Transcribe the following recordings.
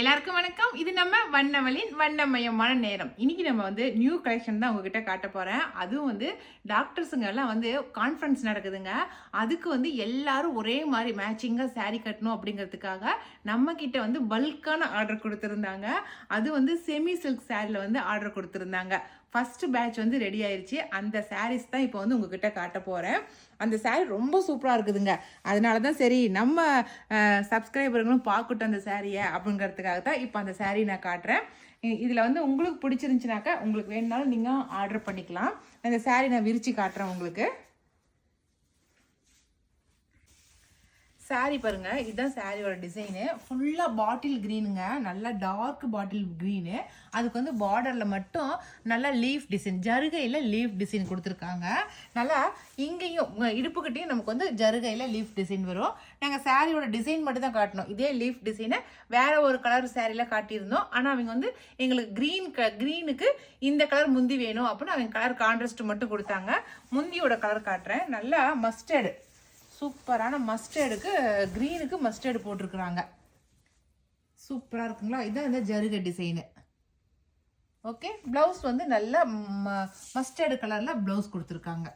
எல்லாருக்கும் வணக்கம். இது நம்ம வண்ணமலின் வண்ணமயமான நேரம். இன்னைக்கு நம்ம வந்து நியூ கலெக்ஷன் தான் உங்ககிட்ட காட்ட போறேன். அதுவும் வந்து டாக்டர்ஸுங்க எல்லாம் வந்து கான்ஃபரன்ஸ் நடக்குதுங்க. அதுக்கு வந்து எல்லாரும் ஒரே மாதிரி மேட்சிங்கா saree கட்டணும் அப்படிங்கிறதுக்காக நம்ம கிட்ட வந்து பல்கான ஆர்டர் கொடுத்துருந்தாங்க. அது வந்து செமி சில்க் சாரில வந்து ஆர்டர் கொடுத்துருந்தாங்க. ஃபர்ஸ்ட் பேட்ச் வந்து ரெடி ஆயிருச்சு. அந்த சாரீஸ் தான் இப்போ வந்து உங்ககிட்ட காட்ட போறேன். அந்த சாரீ ரொம்ப சூப்பராக இருக்குதுங்க. அதனால தான் சரி நம்ம சப்ஸ்கிரைபர்களும் பார்க்கட்டும் அந்த சாரியை அப்படிங்கிறதுக்காக தான் இப்போ அந்த சாரீ நான் காட்டுறேன். இதில் வந்து உங்களுக்கு பிடிச்சிருந்துச்சுனாக்கா உங்களுக்கு வேணுனாலும் நீங்கள் ஆர்டர் பண்ணிக்கலாம். அந்த சாரீ நான் விரித்து காட்டுறேன் உங்களுக்கு. சாரீ பாருங்க, இதுதான் சாரியோட டிசைனு. ஃபுல்லாக பாட்டில் க்ரீனுங்க, நல்லா டார்க் பாட்டில் க்ரீனு. அதுக்கு வந்து பார்டரில் மட்டும் நல்லா லீஃப் டிசைன், ஜருகையில் லீஃப் டிசைன் கொடுத்துருக்காங்க. நல்லா இங்கேயும் இடுப்புக்கிட்டையும் நமக்கு வந்து ஜருகையில் லீஃப் டிசைன் வரும். நாங்கள் சாரியோட டிசைன் மட்டும் தான் காட்டினோம். இதே லீஃப் டிசைனை வேற ஒரு கலர் சாரியில் காட்டியிருந்தோம். ஆனால் அவங்க வந்து எங்களுக்கு க்ரீனுக்கு இந்த கலர் முந்தி வேணும் அப்படின்னு அவங்க கலர் கான்ட்ராஸ்ட் மட்டும் கொடுத்தாங்க. முந்தியோட கலர் காட்டுறேன். நல்லா மஸ்டர்டு, சூப்பரான மஸ்டர்டுக்கு க்ரீனுக்கு மஸ்டர்டு போட்டிருக்கிறாங்க. சூப்பராக இருக்குங்களா? இதுதான் இந்த ஜருகை டிசைனு. ஓகே, ப்ளவுஸ் வந்து நல்லா மஸ்டர்டு கலரில் ப்ளவுஸ் கொடுத்துருக்காங்க.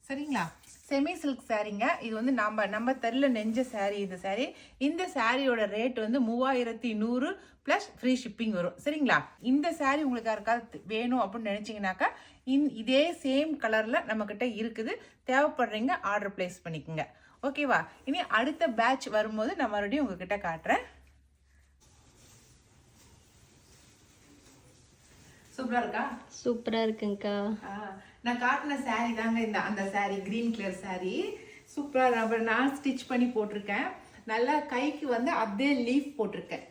சரிங்களா? செமி சில்க் சாரீங்க. இது வந்து நம்ம தெருல நெஞ்ச சாரீ. இந்த சாரியோட ரேட் வந்து 3100 ப்ளஸ் ஃப்ரீ ஷிப்பிங் வரும். சரிங்களா? இந்த சாரீ உங்களுக்கு யாருக்காவது வேணும் அப்படின்னு நினைச்சீங்கன்னாக்கா இதே சேம் கலர்ல நம்ம கிட்ட இருக்குது. தேவைப்படுறீங்க ஆர்டர் பிளேஸ் பண்ணிக்கோங்க. ஓகேவா? இனி அடுத்த பேட்ச் வரும்போது நான் மறுபடியும் உங்ககிட்ட காட்டுறேன். சூப்பரா இருக்கா? சூப்பரா இருக்குங்கக்கா. நான் காட்டின சாரீ தாங்க அந்த சாரீ, கிரீன் கலர் சாரீ. சூப்பரா நான் ஸ்டிச் பண்ணி போட்டிருக்கேன். நல்லா கைக்கு வந்து அப்படியே லீஃப் போட்டிருக்கேன்.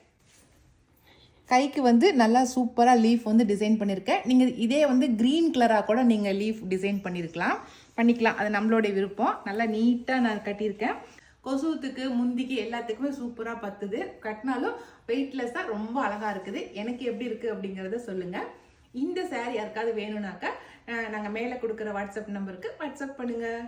கைக்கு வந்து நல்லா சூப்பராக லீஃப் வந்து டிசைன் பண்ணியிருக்கேன். நீங்கள் இதே வந்து க்ரீன் கலராக கூட நீங்கள் லீஃப் டிசைன் பண்ணிக்கலாம். அது நம்மளுடைய விருப்பம். நல்லா நீட்டாக நான் கட்டியிருக்கேன். கொசுவத்துக்கு முந்திக்கு எல்லாத்துக்குமே சூப்பராக பத்துது. கட்டினாலும் வெயிட்லெஸ்ஸாக ரொம்ப அழகாக இருக்குது. எனக்கு எப்படி இருக்குது அப்படிங்கிறத சொல்லுங்கள். இந்த சாரீ யாருக்காவது வேணும்னாக்கா நாங்கள் மேலே கொடுக்குற வாட்ஸ்அப் நம்பருக்கு வாட்ஸ்அப் பண்ணுங்கள்.